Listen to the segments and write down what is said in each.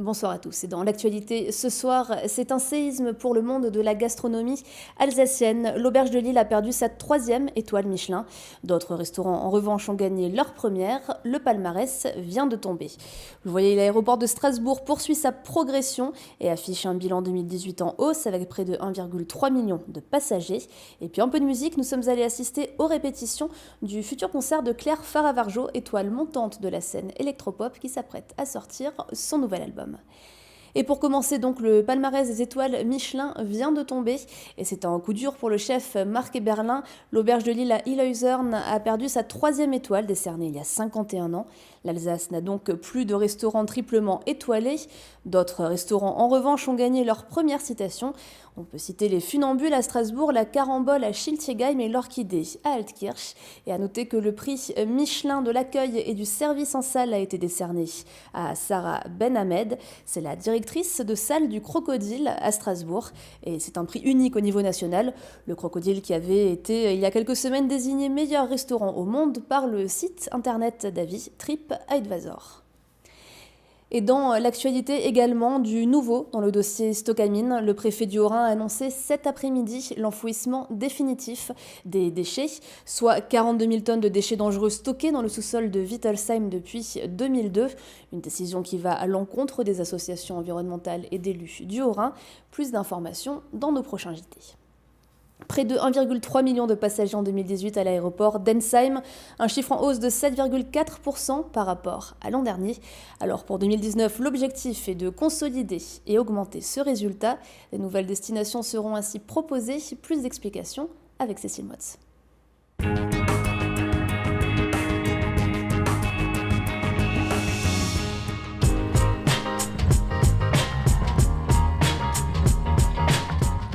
Bonsoir à tous. Et dans l'actualité ce soir, c'est un séisme pour le monde de la gastronomie alsacienne. L'Auberge de Lille a perdu sa 3e étoile Michelin. D'autres restaurants, en revanche, ont gagné leur première. Le palmarès vient de tomber. Vous voyez, l'aéroport de Strasbourg poursuit sa progression et affiche un bilan 2018 en hausse avec près de 1,3 million de passagers. Et puis un peu de musique, nous sommes allés assister aux répétitions du futur concert de Claire Faravarjo, étoile montante de la scène électropop qui s'apprête à sortir son nouvel album. Et pour commencer, donc, le palmarès des étoiles Michelin vient de tomber et c'est un coup dur pour le chef Marc Eberlin. L'Auberge de Lille à Illhaeusern a perdu sa 3e étoile décernée il y a 51 ans. L'Alsace n'a donc plus de restaurants triplement étoilés. D'autres restaurants, en revanche, ont gagné leur première citation. On peut citer les Funambules à Strasbourg, la Carambole à Schiltigheim et l'Orchidée à Altkirch. Et à noter que le prix Michelin de l'accueil et du service en salle a été décerné à Sarah Ben-Hamed. C'est la directrice de salle du Crocodile à Strasbourg. Et c'est un prix unique au niveau national. Le Crocodile qui avait été, il y a quelques semaines, désigné meilleur restaurant au monde par le site internet d'avis TripAdvisor. Et dans l'actualité également du nouveau dans le dossier Stocamine, le préfet du Haut-Rhin a annoncé cet après-midi l'enfouissement définitif des déchets, soit 42 000 tonnes de déchets dangereux stockés dans le sous-sol de Wittelsheim depuis 2002. Une décision qui va à l'encontre des associations environnementales et d'élus du Haut-Rhin. Plus d'informations dans nos prochains JT. Près de 1,3 million de passagers en 2018 à l'aéroport d'Ensheim, un chiffre en hausse de 7,4% par rapport à l'an dernier. Alors pour 2019, l'objectif est de consolider et augmenter ce résultat. Les nouvelles destinations seront ainsi proposées. Plus d'explications avec Cécile Motz.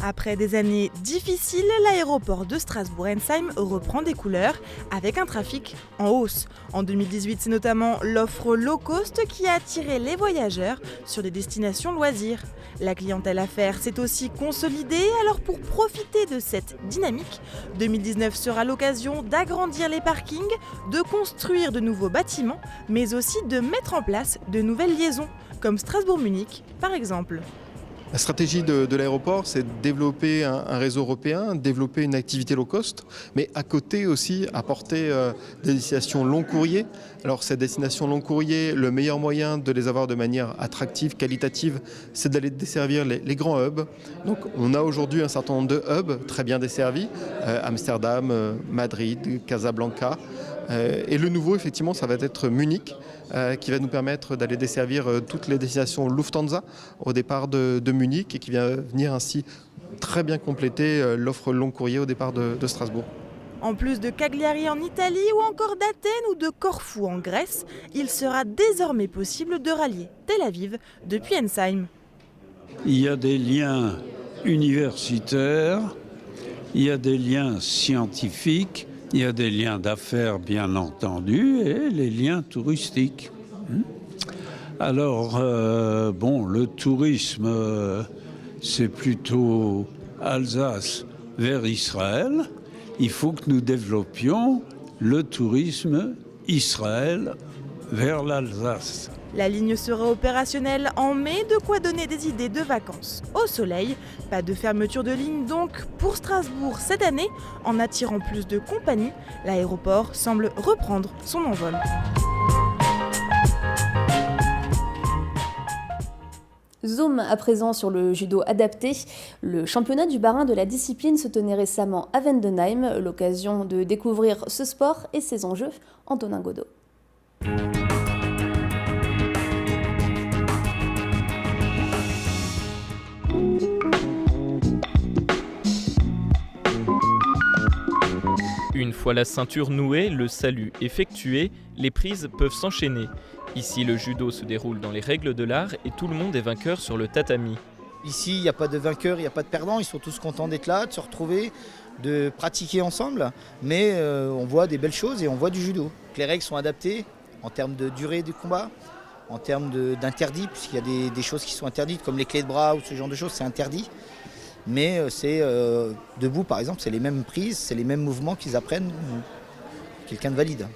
Après des années difficiles, l'aéroport de Strasbourg-Ensheim reprend des couleurs avec un trafic en hausse. En 2018, c'est notamment l'offre low cost qui a attiré les voyageurs sur des destinations loisirs. La clientèle affaires s'est aussi consolidée, alors pour profiter de cette dynamique, 2019 sera l'occasion d'agrandir les parkings, de construire de nouveaux bâtiments, mais aussi de mettre en place de nouvelles liaisons, comme Strasbourg-Munich par exemple. La stratégie de l'aéroport, c'est de développer un réseau européen, développer une activité low cost, mais à côté aussi apporter des destinations long courrier. Alors ces destinations long courrier, le meilleur moyen de les avoir de manière attractive, qualitative, c'est d'aller desservir les grands hubs. Donc on a aujourd'hui un certain nombre de hubs très bien desservis, Amsterdam, Madrid, Casablanca. Et le nouveau, effectivement, ça va être Munich, qui va nous permettre d'aller desservir toutes les destinations Lufthansa au départ de Munich et qui va venir ainsi très bien compléter l'offre long courrier au départ de Strasbourg. En plus de Cagliari en Italie ou encore d'Athènes ou de Corfou en Grèce, il sera désormais possible de rallier Tel Aviv depuis Ensheim. Il y a des liens universitaires, il y a des liens scientifiques, il y a des liens d'affaires bien entendu et les liens touristiques. Alors, le tourisme, c'est plutôt Alsace vers Israël. Il faut que nous développions le tourisme Israël vers l'Alsace. La ligne sera opérationnelle en mai, de quoi donner des idées de vacances au soleil. Pas de fermeture de ligne donc pour Strasbourg cette année. En attirant plus de compagnies, l'aéroport semble reprendre son envol. Zoom à présent sur le judo adapté. Le championnat du Bas-Rhin de la discipline se tenait récemment à Vendenheim. L'occasion de découvrir ce sport et ses enjeux. Antonin Godot. Une fois la ceinture nouée, le salut effectué, les prises peuvent s'enchaîner. Ici, le judo se déroule dans les règles de l'art et tout le monde est vainqueur sur le tatami. Ici, il n'y a pas de vainqueur, il n'y a pas de perdant, ils sont tous contents d'être là, de se retrouver, de pratiquer ensemble, mais on voit des belles choses et on voit du judo. Les règles sont adaptées en termes de durée du combat, en termes d'interdits, puisqu'il y a des choses qui sont interdites, comme les clés de bras ou ce genre de choses, c'est interdit. Mais c'est debout, par exemple, c'est les mêmes prises, c'est les mêmes mouvements qu'ils apprennent, quelqu'un de valide.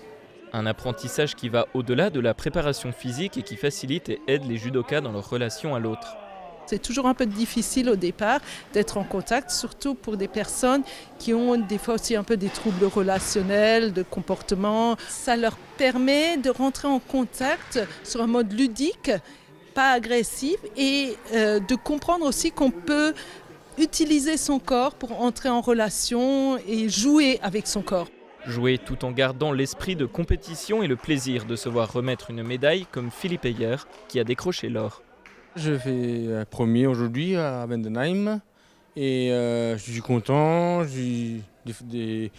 Un apprentissage qui va au-delà de la préparation physique et qui facilite et aide les judokas dans leur relation à l'autre. C'est toujours un peu difficile au départ d'être en contact, surtout pour des personnes qui ont des fois aussi un peu des troubles relationnels, de comportement. Ça leur permet de rentrer en contact sur un mode ludique, pas agressif, et de comprendre aussi qu'on peut utiliser son corps pour entrer en relation et jouer avec son corps. Jouer tout en gardant l'esprit de compétition et le plaisir de se voir remettre une médaille comme Philippe Heyer qui a décroché l'or. Je fais premier aujourd'hui à Vendenheim et je suis content, j'ai des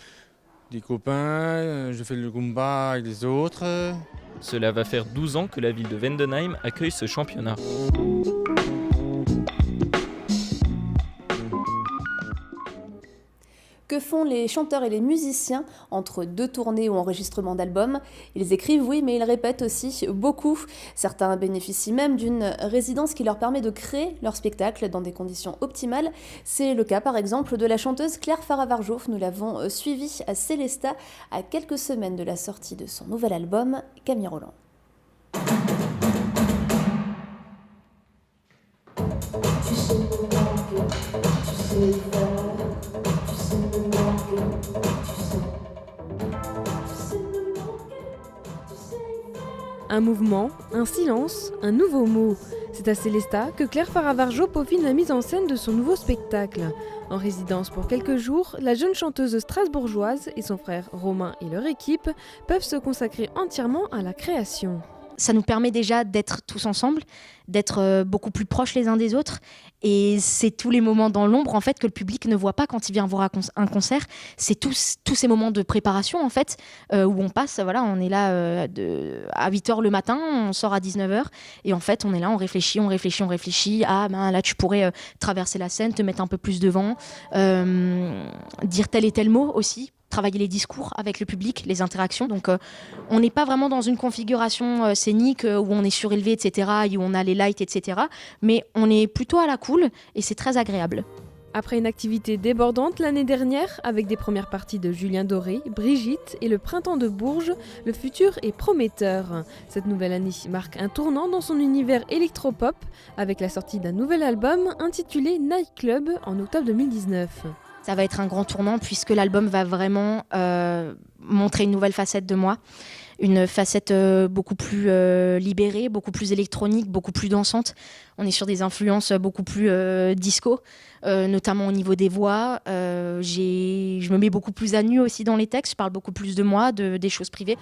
copains, je fais le combat avec les autres. Cela va faire 12 ans que la ville de Vendenheim accueille ce championnat. Que font les chanteurs et les musiciens entre 2 tournées ou enregistrements d'albums? Ils écrivent, oui, mais ils répètent aussi beaucoup. Certains bénéficient même d'une résidence qui leur permet de créer leur spectacle dans des conditions optimales. C'est le cas, par exemple, de la chanteuse Claire Faravarjo. Nous l'avons suivie à Célestat à quelques semaines de la sortie de son nouvel album, Camille Roland. Un mouvement, un silence, un nouveau mot. C'est à Célestat que Claire Faravarjo peaufine la mise en scène de son nouveau spectacle. En résidence pour quelques jours, la jeune chanteuse strasbourgeoise et son frère Romain et leur équipe peuvent se consacrer entièrement à la création. Ça nous permet déjà d'être tous ensemble, d'être beaucoup plus proches les uns des autres. Et c'est tous les moments dans l'ombre en fait, que le public ne voit pas quand il vient voir un concert. C'est tous ces moments de préparation en fait, où on passe, voilà, on est là à 8h le matin, on sort à 19h. Et en fait, on est là, on réfléchit. Ah ben là, tu pourrais traverser la scène, te mettre un peu plus devant, dire tel et tel mot aussi. Travailler les discours avec le public, les interactions. Donc on n'est pas vraiment dans une configuration scénique où on est surélevé, etc., et où on a les lights, etc. Mais on est plutôt à la cool et c'est très agréable. Après une activité débordante l'année dernière, avec des premières parties de Julien Doré, Brigitte et le Printemps de Bourges, le futur est prometteur. Cette nouvelle année marque un tournant dans son univers électropop, avec la sortie d'un nouvel album intitulé Night Club en octobre 2019. Ça va être un grand tournant puisque l'album va vraiment montrer une nouvelle facette de moi. Une facette beaucoup plus libérée, beaucoup plus électronique, beaucoup plus dansante. On est sur des influences beaucoup plus disco, notamment au niveau des voix. Je me mets beaucoup plus à nu aussi dans les textes, je parle beaucoup plus de moi, des choses privées.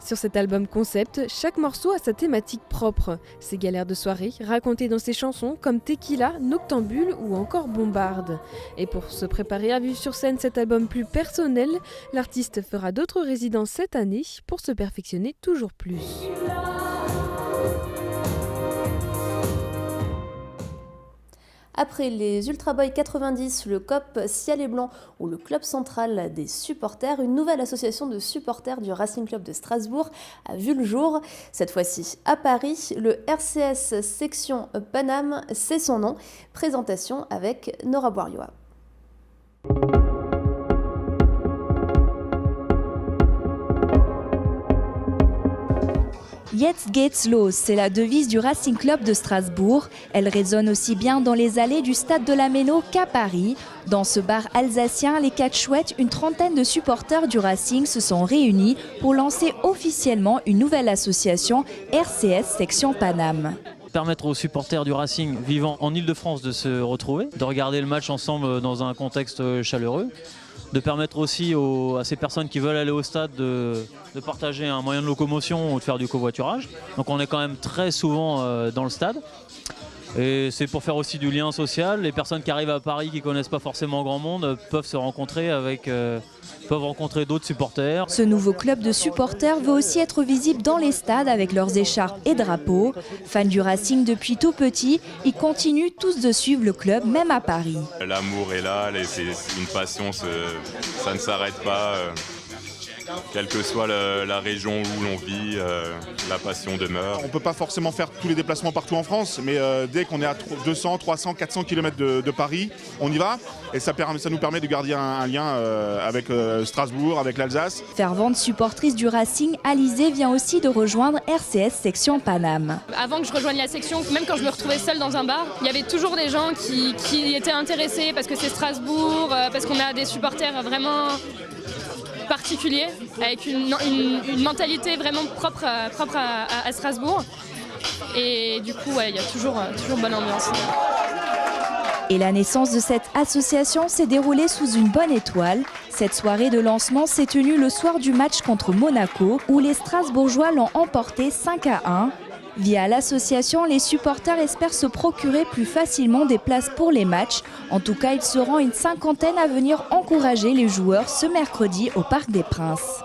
Sur cet album concept, chaque morceau a sa thématique propre. Ses galères de soirée, racontées dans ses chansons comme Tequila, Noctambule ou encore Bombarde. Et pour se préparer à vivre sur scène cet album plus personnel, l'artiste fera d'autres résidences cette année pour se perfectionner toujours plus. Après les Ultra Boys 90, le COP Ciel et Blanc ou le Club Central des supporters, une nouvelle association de supporters du Racing Club de Strasbourg a vu le jour. Cette fois-ci à Paris, le RCS Section Paname, c'est son nom. Présentation avec Nora Boirioa. Jetzt geht's los, c'est la devise du Racing Club de Strasbourg. Elle résonne aussi bien dans les allées du stade de la Méno qu'à Paris. Dans ce bar alsacien, les 4 chouettes, une trentaine de supporters du Racing se sont réunis pour lancer officiellement une nouvelle association, RCS Section Paname. Permettre aux supporters du Racing vivant en Ile-de-France de se retrouver, de regarder le match ensemble dans un contexte chaleureux, de permettre aussi à ces personnes qui veulent aller au stade de partager un moyen de locomotion ou de faire du covoiturage. Donc on est quand même très souvent dans le stade. Et c'est pour faire aussi du lien social. Les personnes qui arrivent à Paris qui ne connaissent pas forcément grand monde peuvent se rencontrer peuvent rencontrer d'autres supporters. Ce nouveau club de supporters veut aussi être visible dans les stades avec leurs écharpes et drapeaux. Fans du Racing depuis tout petit, ils continuent tous de suivre le club, même à Paris. L'amour est là, c'est une passion, ça ne s'arrête pas. Quelle que soit la région où l'on vit, la passion demeure. On ne peut pas forcément faire tous les déplacements partout en France, mais dès qu'on est à 200, 300, 400 km de Paris, on y va. Et ça nous permet de garder un lien avec Strasbourg, avec l'Alsace. Fervente supportrice du Racing, Alizée vient aussi de rejoindre RCS section Paname. Avant que je rejoigne la section, même quand je me retrouvais seule dans un bar, il y avait toujours des gens qui étaient intéressés parce que c'est Strasbourg, parce qu'on a des supporters vraiment particuliers, avec une mentalité vraiment propre à Strasbourg. Et du coup, il y a toujours bonne ambiance. Et la naissance de cette association s'est déroulée sous une bonne étoile. Cette soirée de lancement s'est tenue le soir du match contre Monaco, où les Strasbourgeois l'ont emporté 5-1. Via l'association, les supporters espèrent se procurer plus facilement des places pour les matchs. En tout cas, ils seront une cinquantaine à venir encourager les joueurs ce mercredi au Parc des Princes.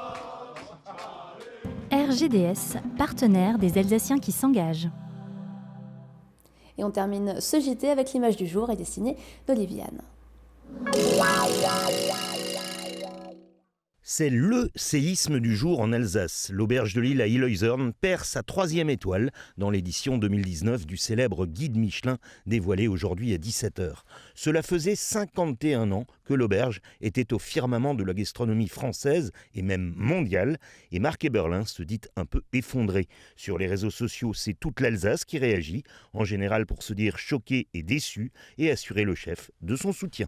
RGDS, partenaire des Alsaciens qui s'engagent. Et on termine ce JT avec l'image du jour et dessinée d'Oliviane. C'est le séisme du jour en Alsace. L'auberge de l'île à Illeushörn perd sa 3e étoile dans l'édition 2019 du célèbre guide Michelin dévoilé aujourd'hui à 17h. Cela faisait 51 ans que l'auberge était au firmament de la gastronomie française et même mondiale. Et Marc Eberlin se dit un peu effondré. Sur les réseaux sociaux, c'est toute l'Alsace qui réagit, en général pour se dire choqué et déçu et assurer le chef de son soutien.